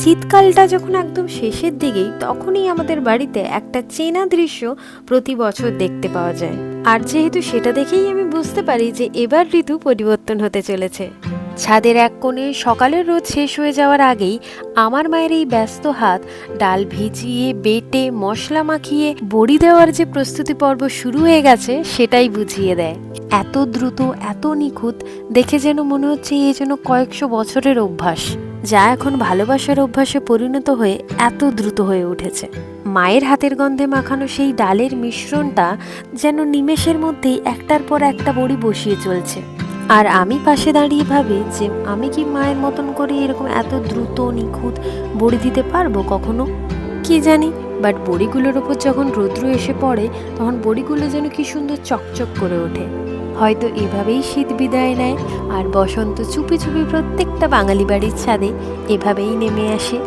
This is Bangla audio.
শীতকালটা যখন একদম শেষের দিকেই তখনই আমাদের বাড়িতে একটা চেনা দৃশ্য প্রতি বছর দেখতে পাওয়া যায়। আর যেহেতু সেটা দেখেই আমি বুঝতে পারি যে এবার ঋতু পরিবর্তন হতে চলেছে। ছাদের এক কোণে সকালের রোদ শেষ হয়ে যাওয়ার আগেই আমার মায়ের এই ব্যস্ত হাত ডাল ভিজিয়ে বেটে মশলা মাখিয়ে বড়ি দেওয়ার যে প্রস্তুতি পর্ব শুরু হয়ে গেছে সেটাই বুঝিয়ে দেয়। এত দ্রুত, এত নিখুঁত, দেখে যেন মনে হচ্ছে এই যেন কয়েকশো বছরের অভ্যাস, যা এখন ভালোবাসার অভ্যাসে পরিণত হয়ে এত দ্রুত হয়ে উঠেছে। মায়ের হাতের গন্ধে মাখানো সেই ডালের মিশ্রণটা যেন নিমেষের মধ্যেই একটার পর একটা বড়ি বসিয়ে চলছে। আর আমি পাশে দাঁড়িয়ে ভাবি যে আমি কি মায়ের মতন করে এরকম এত দ্রুত নিখুঁত বড়ি দিতে পারবো কখনো, কি জানি। বাট বড়িগুলোর ওপর যখন রৌদ্র এসে পড়ে তখন বড়িগুলো যেন কি সুন্দর চকচক করে ওঠে। হয়তো এভাবেই শীত বিদায় নেয় আর বসন্ত চুপি চুপি প্রত্যেকটা বাঙালি বাড়ির ছাদে এভাবেই নেমে আসে।